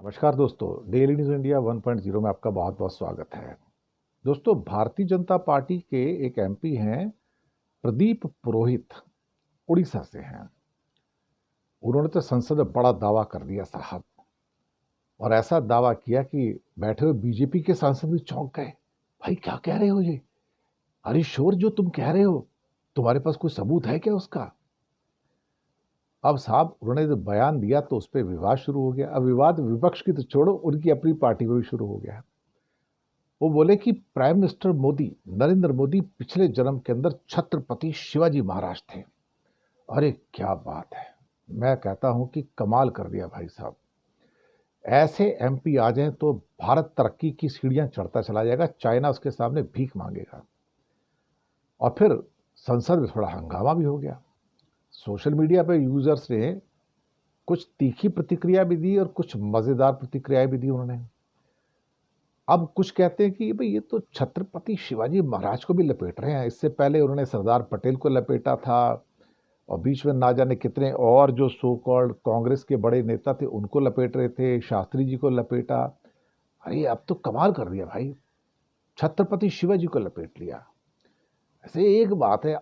नमस्कार दोस्तों, daily news India 1.0 में आपका बहुत बहुत स्वागत है। दोस्तों, भारतीय जनता पार्टी के एक एमपी हैं प्रदीप पुरोहित, उड़ीसा से हैं। उन्होंने तो संसद में बड़ा दावा कर दिया साहब, और ऐसा दावा किया कि बैठे हुए बीजेपी के सांसद भी चौंक गए। भाई क्या कह रहे हो ये? अरे शोर, जो तुम कह रहे हो तुम्हारे पास कोई सबूत है क्या उसका? अब साहब उन्होंने जो बयान दिया तो उस पर विवाद शुरू हो गया। अब विवाद विपक्ष की तो छोड़ो, उनकी अपनी पार्टी में भी शुरू हो गया। वो बोले कि प्राइम मिनिस्टर मोदी, नरेंद्र मोदी पिछले जन्म के अंदर छत्रपति शिवाजी महाराज थे। अरे क्या बात है! मैं कहता हूं कि कमाल कर दिया भाई साहब। ऐसे एमपी आ जाएं तो भारत तरक्की की सीढ़ियां चढ़ता चला जाएगा, चाइना उसके सामने भीख मांगेगा। और फिर संसद में थोड़ा हंगामा भी हो गया। सोशल मीडिया पे यूजर्स ने कुछ तीखी प्रतिक्रिया भी दी और कुछ मजेदार प्रतिक्रियाएं भी दी उन्होंने। अब कुछ कहते हैं कि भाई ये तो छत्रपति शिवाजी महाराज को भी लपेट रहे हैं। इससे पहले उन्होंने सरदार पटेल को लपेटा था, और बीच में ना जाने कितने और जो सो कॉल्ड कांग्रेस के बड़े नेता थे उनको लपेट रहे थे, शास्त्री जी को लपेटा। अरे अब तो कमाल कर दिया भाई, छत्रपति शिवाजी को लपेट लिया। ऐसे एक बात है,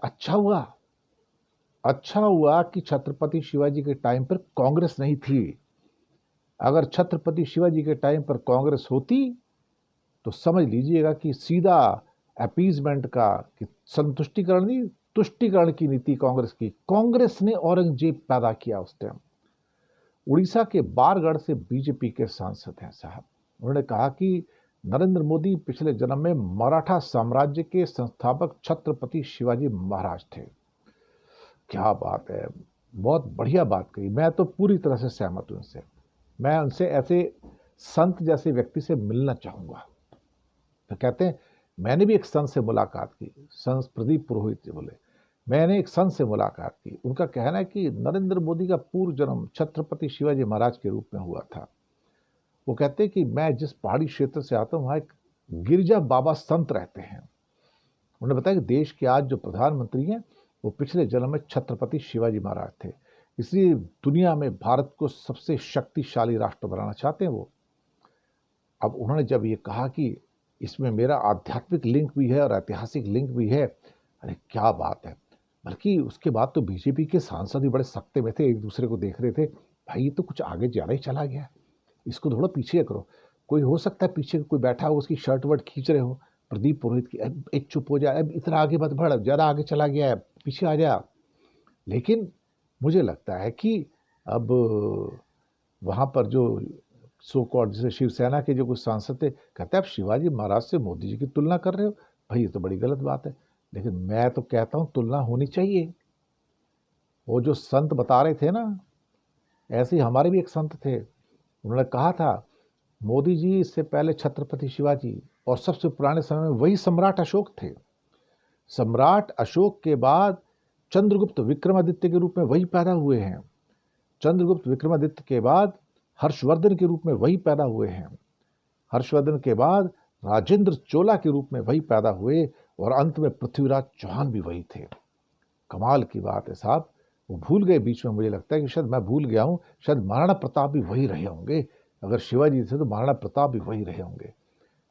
अच्छा हुआ कि छत्रपति शिवाजी के टाइम पर कांग्रेस नहीं थी। अगर छत्रपति शिवाजी के टाइम पर कांग्रेस होती तो समझ लीजिएगा कि सीधा अपीजमेंट का, कि संतुष्टिकरण नहीं, तुष्टिकरण की नीति कांग्रेस ने औरंगजेब पैदा किया उस टाइम। उड़ीसा के बारगढ़ से बीजेपी के सांसद हैं साहब। उन्होंने कहा कि नरेंद्र मोदी पिछले जन्म में मराठा साम्राज्य के संस्थापक छत्रपति शिवाजी महाराज थे। क्या बात है, बहुत बढ़िया बात कही। मैं तो पूरी तरह से सहमत हूं उनसे। मैं उनसे ऐसे संत जैसे व्यक्ति से मिलना चाहूंगा। तो कहते हैं मैंने भी एक संत से मुलाकात की। संत प्रदीप पुरोहित जी बोले मैंने एक संत से मुलाकात की। उनका कहना है कि नरेंद्र मोदी का पूर्व जन्म छत्रपति शिवाजी महाराज के रूप में हुआ था। वो कहते हैं कि मैं जिस पहाड़ी क्षेत्र से आता हूँ वहाँ एक गिरजा बाबा संत रहते हैं। उन्होंने बताया कि देश के आज जो प्रधानमंत्री हैं वो पिछले जन्म में छत्रपति शिवाजी महाराज थे, इसलिए दुनिया में भारत को सबसे शक्तिशाली राष्ट्र बनाना चाहते हैं वो। अब उन्होंने जब ये कहा कि इसमें मेरा आध्यात्मिक लिंक भी है और ऐतिहासिक लिंक भी है, अरे क्या बात है! बल्कि उसके बाद तो बीजेपी के सांसद भी बड़े सख्ते में थे, एक दूसरे को देख रहे थे। भाई ये तो कुछ आगे ज़्यादा ही चला गया, इसको थोड़ा पीछे करो। कोई हो सकता है पीछे कोई बैठा हो, उसकी शर्ट वर्ट खींच रहे हो, प्रदीप पुरोहित की, अब एक चुप हो जाए, अब इतना आगे मत बढ़, ज़्यादा आगे चला गया है, पीछे आ जा। लेकिन मुझे लगता है कि अब वहाँ पर जो सो कॉल्ड जैसे शिवसेना के जो कुछ सांसद थे, कहते हैं आप शिवाजी महाराज से मोदी जी की तुलना कर रहे हो। भाई ये तो बड़ी गलत बात है। लेकिन मैं तो कहता हूँ तुलना होनी चाहिए। वो जो संत बता रहे थे ना, ऐसे ही हमारे भी एक संत थे। उन्होंने कहा था मोदी जी इससे पहले छत्रपति शिवाजी, और सबसे पुराने समय में वही सम्राट अशोक थे। सम्राट अशोक के बाद चंद्रगुप्त विक्रमादित्य के रूप में वही पैदा हुए हैं। चंद्रगुप्त विक्रमादित्य के बाद हर्षवर्धन के रूप में वही पैदा हुए हैं। हर्षवर्धन के बाद राजेंद्र चोला के रूप में वही पैदा हुए, और अंत में पृथ्वीराज चौहान भी वही थे। कमाल की बात है साहब। वो भूल गए बीच में, मुझे लगता है कि शायद मैं भूल गया हूँ, शायद महाराणा प्रताप भी वही रहे होंगे। अगर शिवाजी थे तो महाराणा प्रताप भी वही रहे होंगे।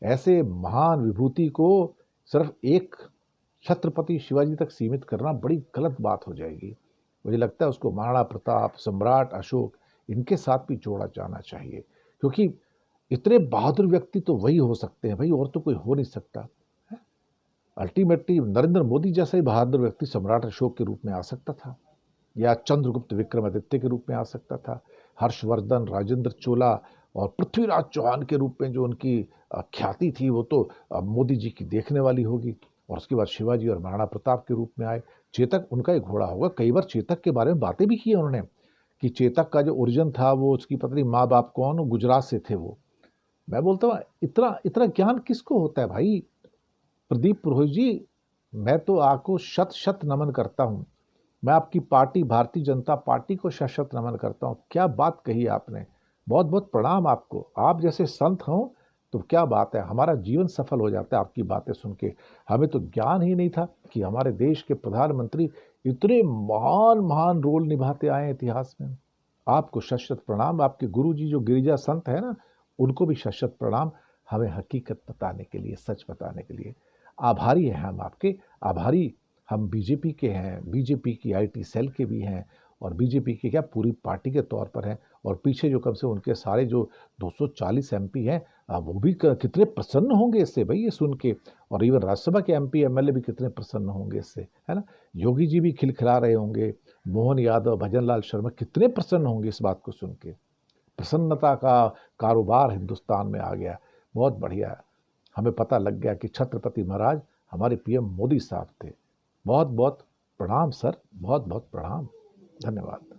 ऐसे महान विभूति को सिर्फ एक छत्रपति शिवाजी तक सीमित करना बड़ी गलत बात हो जाएगी। मुझे लगता है उसको महाराणा प्रताप, सम्राट अशोक, इनके साथ भी जोड़ा जाना चाहिए, क्योंकि इतने बहादुर व्यक्ति तो वही हो सकते हैं भाई, और तो कोई हो नहीं सकता। अल्टीमेटली नरेंद्र मोदी जैसा ही बहादुर व्यक्ति सम्राट अशोक के रूप में आ सकता था, या चंद्रगुप्त विक्रमादित्य के रूप में आ सकता था। हर्षवर्धन, राजेंद्र चोला और पृथ्वीराज चौहान के रूप में जो उनकी ख्याति थी, वो तो मोदी जी की देखने वाली होगी। और उसके बाद शिवाजी और महाराणा प्रताप के रूप में आए। चेतक उनका एक घोड़ा होगा। कई बार चेतक के बारे में बातें भी की उन्होंने, कि चेतक का जो ओरिजिन था, वो उसकी पत्नी माँ बाप कौन, गुजरात से थे वो। मैं बोलता हूँ इतना इतना ज्ञान किसको होता है भाई? प्रदीप पुरोहित जी, मैं तो आपको शत शत नमन करता हूँ। मैं आपकी पार्टी भारतीय जनता पार्टी को शत शत नमन करता हूँ। क्या बात कही आपने, बहुत बहुत प्रणाम आपको। आप जैसे संत हों तो क्या बात है, हमारा जीवन सफल हो जाता है आपकी बातें सुन के। हमें तो ज्ञान ही नहीं था कि हमारे देश के प्रधानमंत्री इतने महान महान रोल निभाते आए हैं इतिहास में। आपको शत प्रणाम। आपके गुरुजी जो गिरिजा संत है ना, उनको भी शत प्रणाम, हमें हकीकत बताने के लिए, सच बताने के लिए। आभारी हैं हम आपके, आभारी हम बीजेपी के हैं, बीजेपी की आईटी सेल के भी हैं, और बीजेपी की क्या पूरी पार्टी के तौर पर हैं। और पीछे जो कब से उनके सारे जो 240 एमपी हैं, वो भी कितने प्रसन्न होंगे इससे भाई, ये सुन के। और इवन राज्यसभा के एमपी एमएलए भी कितने प्रसन्न होंगे इससे, है ना। योगी जी भी खिलखिला रहे होंगे, मोहन यादव, भजन लाल शर्मा कितने प्रसन्न होंगे इस बात को सुन के। प्रसन्नता का कारोबार हिंदुस्तान में आ गया, बहुत बढ़िया। हमें पता लग गया कि छत्रपति महाराज हमारे पीएम मोदी साहब थे। बहुत बहुत प्रणाम सर, बहुत बहुत प्रणाम, धन्यवाद।